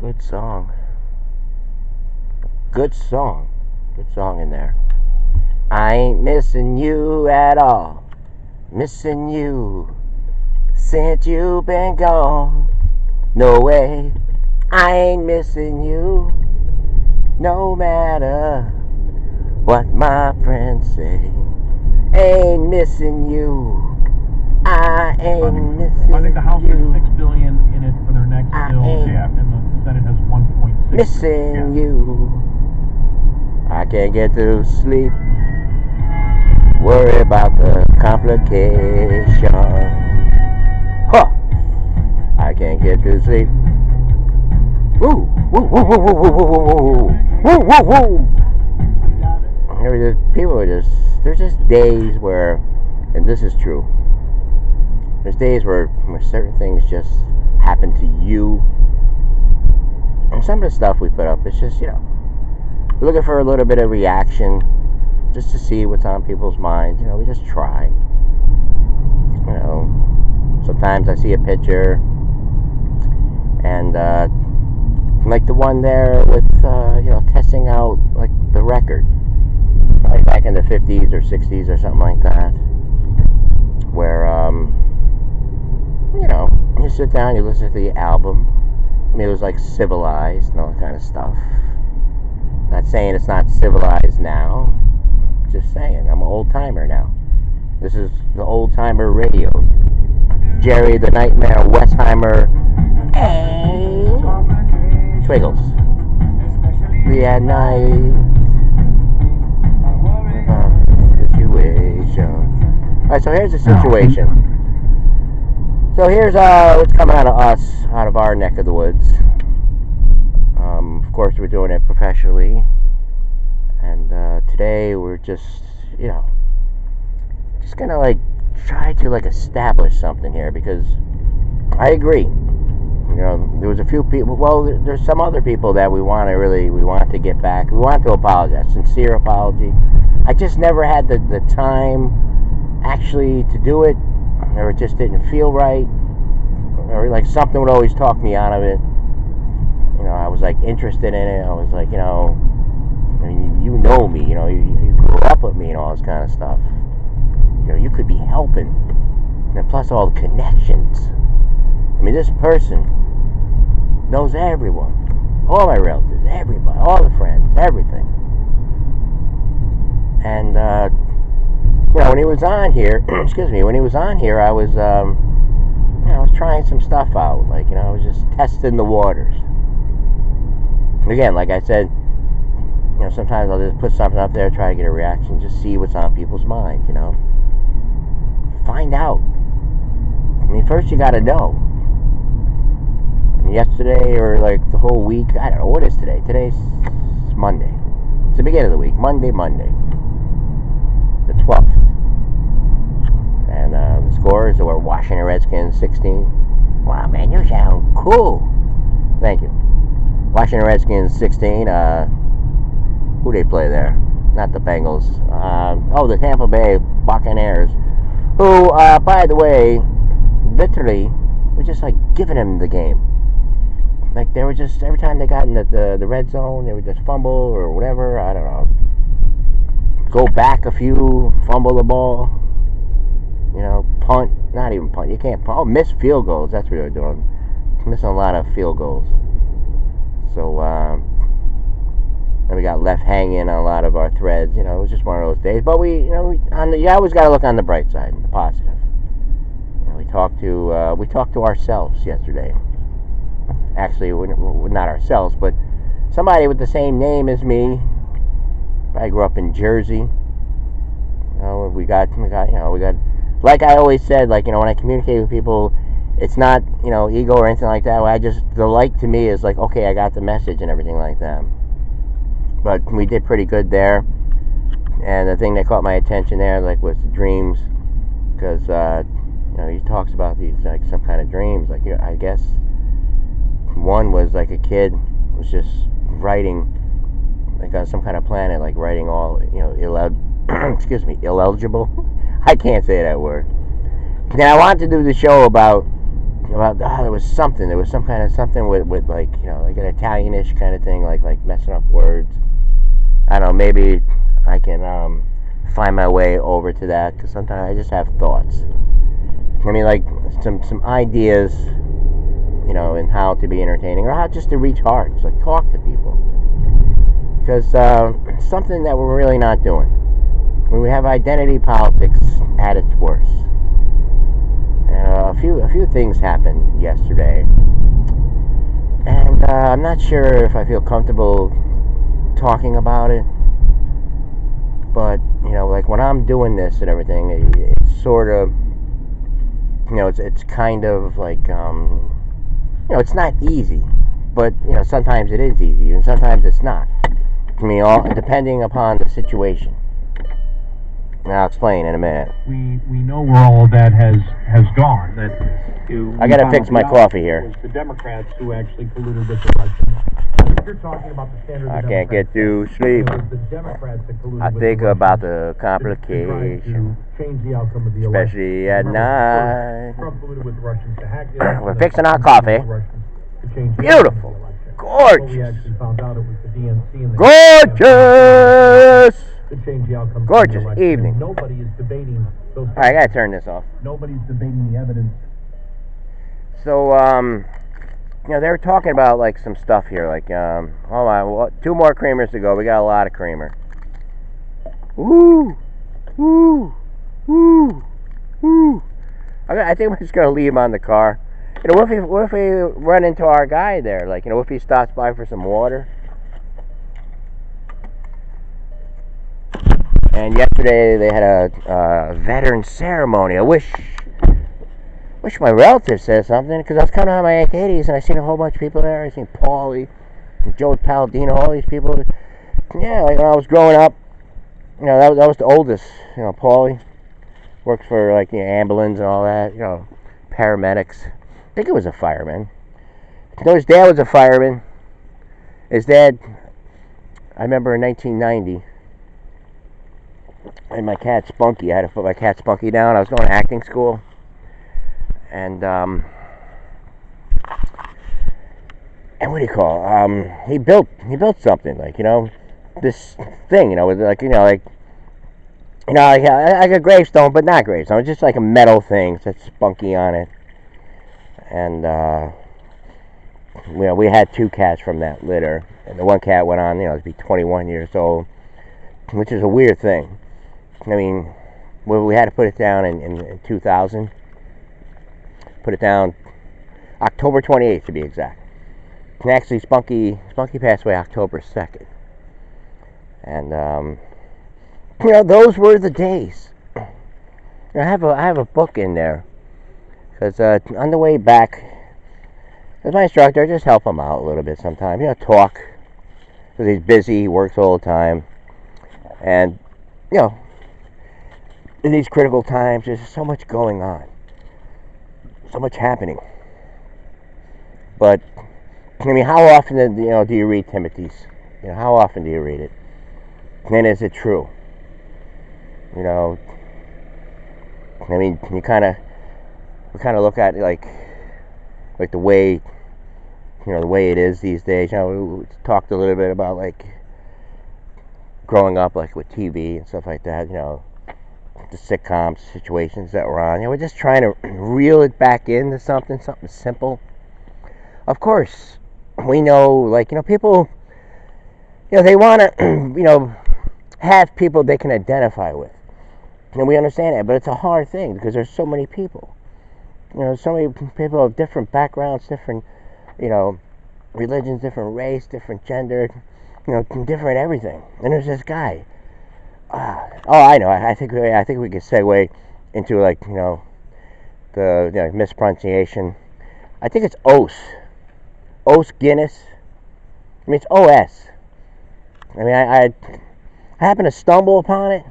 Good song. Good song. Good song in there. I ain't missing you at all. Missing you since you been gone. No way. I ain't missing you. No matter what my friends say. Ain't missing you. I ain't missing you. I think the House has $6 billion in it for their next bill, and the Senate has 1.6. Missing you. I can't get to sleep. Worry about the complication. Huh. I can't get to sleep. Woo, woo, woo, woo, woo, woo, woo, woo, woo, woo, woo. There's just days where, and this is true, there's days where certain things just happen to you. And some of the stuff we put up, it's just, we're looking for a little bit of reaction just to see what's on people's minds. We just try. Sometimes I see a picture and like the one there with testing out like the record, probably back in the 50s or 60s or something like that, where you sit down, you listen to the album. I mean, it was like civilized and all that kind of stuff. Not saying it's not civilized now. Just saying, I'm an old timer now. This is the old timer radio. Jerry the Nightmare Westheimer. Hey. Twiggles. We had night. Situation. Alright, so here's the situation. So here's what's coming out of us, out of our neck of the woods. Of course, we're doing it professionally. And today we're just gonna try to establish something here, because I agree. There was a few people. Well, there's some other people that we want to get back. We want to apologize, sincere apology. I just never had the time actually to do it, or it just didn't feel right, or something would always talk me out of it. I was interested in it. I was I mean, you know me, you grew up with me and all this kind of stuff. You could be helping. And plus all the connections. I mean, this person knows everyone. All my relatives, everybody, all the friends, everything. And, when he was on here, when he was on here, I was, I was trying some stuff out. I was just testing the waters. Again, like I said, sometimes I'll just put something up there, try to get a reaction, just see what's on people's minds, Find out. I mean, first you gotta know. Yesterday, or the whole week, I don't know, what is today? Today's Monday. It's the beginning of the week. Monday. The 12th. And the scores were Washington Redskins 16. Wow, man, you sound cool. Thank you. Washington Redskins 16. Who they play there? Not the Bengals. The Tampa Bay Buccaneers, who, by the way, literally were just giving him the game. They were just, every time they got in the red zone, they would just fumble or whatever. I don't know. Go back a few, fumble the ball. Punt. Not even punt. You can't punt. Oh, miss field goals. That's what they were doing. Missing a lot of field goals. So, and we got left hanging on a lot of our threads. It was just one of those days. But you always got to look on the bright side, the positive. We talked to ourselves yesterday. Actually, not ourselves, but somebody with the same name as me. I grew up in Jersey. We got. Like I always said, when I communicate with people, it's not ego or anything like that. The to me is okay, I got the message and everything like that. But we did pretty good there. And the thing that caught my attention there, was the dreams, because he talks about these some kind of dreams. I guess one was a kid was just writing on some kind of planet, writing all illegible. I can't say that word. Now I wanted to do the show about about there was some kind of something with like like an Italianish kind of thing, like messing up words. I don't know, maybe I can find my way over to that, because sometimes I just have thoughts. I mean, like some ideas, in how to be entertaining, or how just to reach hearts, like talk to people. Because something that we're really not doing. When we have identity politics at its worst. And a few things happened yesterday, and I'm not sure if I feel comfortable talking about it. But like when I'm doing this and everything, it's sort of, it's kind of like, it's not easy, but sometimes it is easy, and sometimes it's not. I mean, all depending upon the situation. And I'll explain in a minute. We know where all of that has gone. I gotta fix my coffee here. It was the Democrats who actually colluded with the Russians. If you're talking about the standard, I can't get to sleep. It was the Democrats that colluded I with think the about Russians the complication, to change the outcome of the election. especially at night. Trump colluded with the Russians to hack the election. We're fixing our coffee. Beautiful. Gorgeous. We actually found out it was the DNC and the Gorgeous. to change the outcome. Gorgeous of the election. evening. Nobody is debating those. All right, I gotta turn this off. Nobody's debating the evidence. So, they were talking about like some stuff here, like, hold on, 2 more creamers to go. We got a lot of creamer. Woo, woo, woo, woo. I think we're just gonna leave him on the car. What if we run into our guy there? Like, what if he stops by for some water? And yesterday they had a veteran ceremony. I wish my relative said something, because I was coming out of my 880s and I seen a whole bunch of people there. I seen Paulie, Joe Palladino, all these people. Yeah, like when I was growing up, that was the oldest. Paulie worked for like ambulance and all that. Paramedics. I think it was a fireman. His dad was a fireman. His dad, I remember in 1990, and my cat Spunky, I had to put my cat Spunky down. I was going to acting school, and what do you call? He built something, like this thing, with like like a gravestone, but not gravestone. It's just like a metal thing that says Spunky on it. And we had 2 cats from that litter, and the one cat went on, to be 21 years old, which is a weird thing. I mean, we had to put it down in 2000. Put it down October 28th to be exact. And actually, Spunky passed away October 2nd. And those were the days. I have a book in there. Because on the way back, as my instructor, I just help him out a little bit sometimes. Talk. Because he's busy, he works all the time. And, in these critical times, there's so much going on. So much happening. But, I mean, how often do you read Timothy's? How often do you read it? And is it true? I mean, we kind of look at it like the way the way it is these days. We talked a little bit about like growing up like with TV and stuff like that. The sitcom situations that we're on. We're just trying to reel it back into something simple. Of course, we know, like, people, they want to, have people they can identify with. And we understand that, but it's a hard thing because there's so many people. So many people of different backgrounds, different, religions, different race, different gender, different everything. And there's this guy. I know. I think we could segue into like the mispronunciation. I think it's Os Guinness. I mean, it's OS. I mean, I happened to stumble upon it.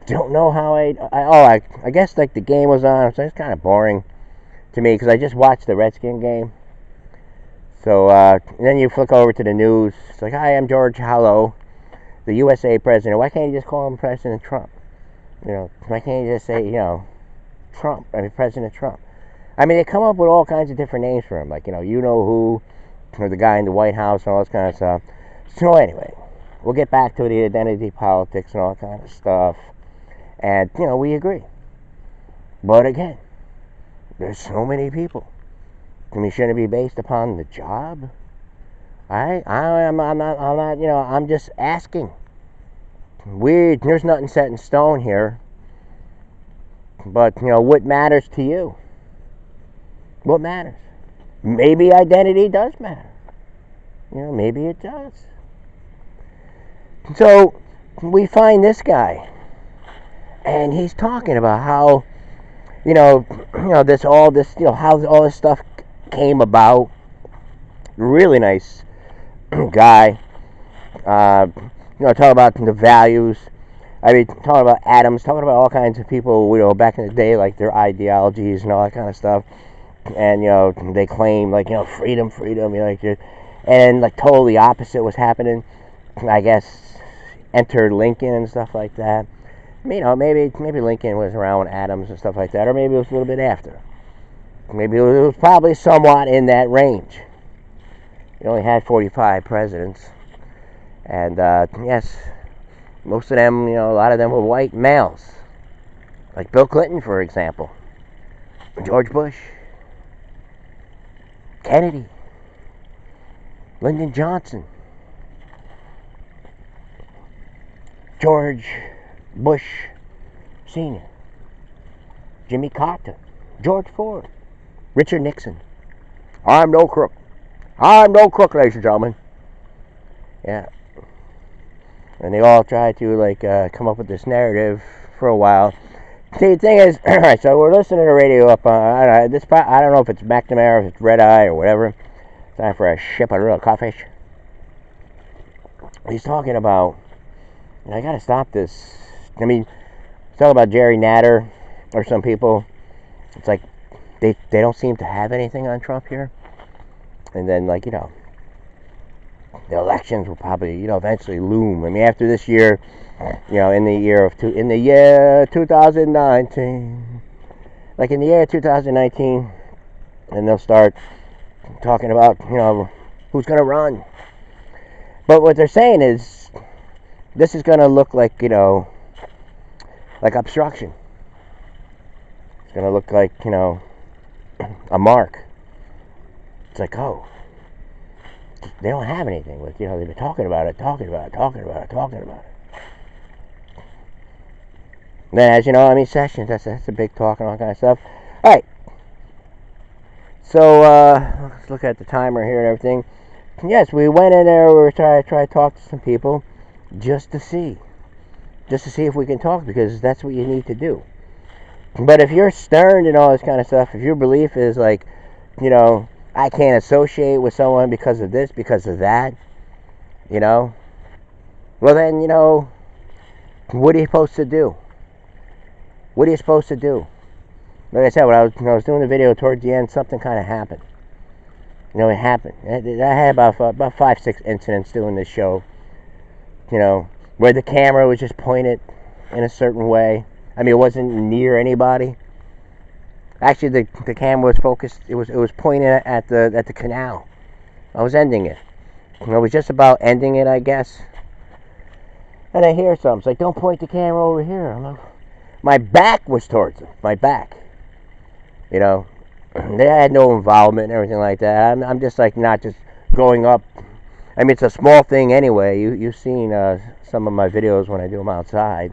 Don't know how I guess like the game was on, so it's kind of boring to me because I just watched the Redskin game. So and then you flick over to the news. It's like, hi, I'm George Hallow, the USA president. Why can't you just call him President Trump? Why can't you just say, Trump? I mean, President Trump. I mean, they come up with all kinds of different names for him, like, you know who, or the guy in the White House and all this kind of stuff. So anyway, we'll get back to the identity politics and all kind of stuff. And, we agree. But again, there's so many people. I mean, shouldn't it be based upon the job? I'm not, I'm just asking. There's nothing set in stone here. But, what matters to you? What matters? Maybe identity does matter. Maybe it does. So, we find this guy. And he's talking about how, how all this stuff came about. Really nice guy. Talk about the values. I mean, talking about Adams, talking about all kinds of people, back in the day, like their ideologies and all that kind of stuff. And, they claim, like, freedom, and, like, totally opposite was happening. I guess, enter Lincoln and stuff like that. Maybe Lincoln was around with Adams and stuff like that, or maybe it was a little bit after. Maybe it was probably somewhat in that range. You only had 45 presidents. And, yes, most of them, a lot of them were white males. Like Bill Clinton, for example. George Bush. Kennedy. Lyndon Johnson. George Bush Sr. Jimmy Carter. George Ford. Richard Nixon. I'm no crook. I'm no crook, ladies and gentlemen. Yeah. And they all try to, come up with this narrative for a while. See, the thing is, alright, so we're listening to the radio up on, I don't know if it's McNamara, if it's Red Eye, or whatever. Time for a sip of real coffee. He's talking about, and I gotta stop this. I mean, he's talking about Jerry Natter, or some people. It's like, they don't seem to have anything on Trump here. And then, the elections will probably, eventually loom. I mean, after this year, in the year 2019, like in the year 2019, and they'll start talking about, who's going to run. But what they're saying is, this is going to look like, like obstruction. It's going to look like, a mark. It's like, oh, they don't have anything, but they've been talking about it. Then, as you know, Sessions, that's a big talk and all that kind of stuff. All right. So, let's look at the timer here and everything. Yes, we went in there, we were trying to talk to some people just to see if we can talk, because that's what you need to do. But if you're stern and all this kind of stuff, if your belief is like, I can't associate with someone because of this, because of that, well then, what are you supposed to do? What are you supposed to do? Like I said, when I was doing the video towards the end, something kind of happened. It happened. I had about 5-6 incidents doing this show, where the camera was just pointed in a certain way. I mean, it wasn't near anybody. Actually, the camera was focused. It was pointed at the canal. I was ending it. I was just about ending it, I guess. And I hear something. It's like, don't point the camera over here. I'm like, my back was towards it. My back. They had no involvement and everything like that. I'm just like not just going up. I mean, it's a small thing anyway. You've seen some of my videos when I do them outside.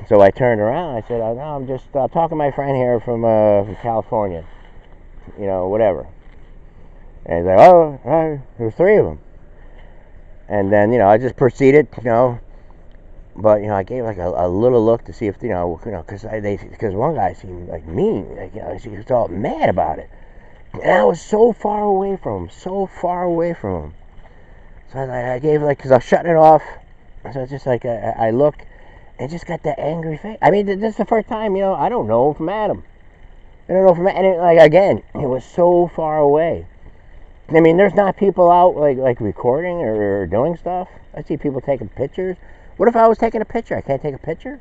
So I turned around. I said, "No, I'm just talking to my friend here from California. Whatever." And he's like, "Oh, there's 3 of them." And then, I just proceeded, But, I gave like a little look to see if, because one guy seemed like mean. Like, he was all mad about it. And I was so far away from him. So I gave, because I was shutting it off. So it's just like, I looked and just got that angry face. I mean, this is the first time, I don't know from Adam. And again, it was so far away. I mean, there's not people out, like recording or doing stuff. I see people taking pictures. What if I was taking a picture? I can't take a picture?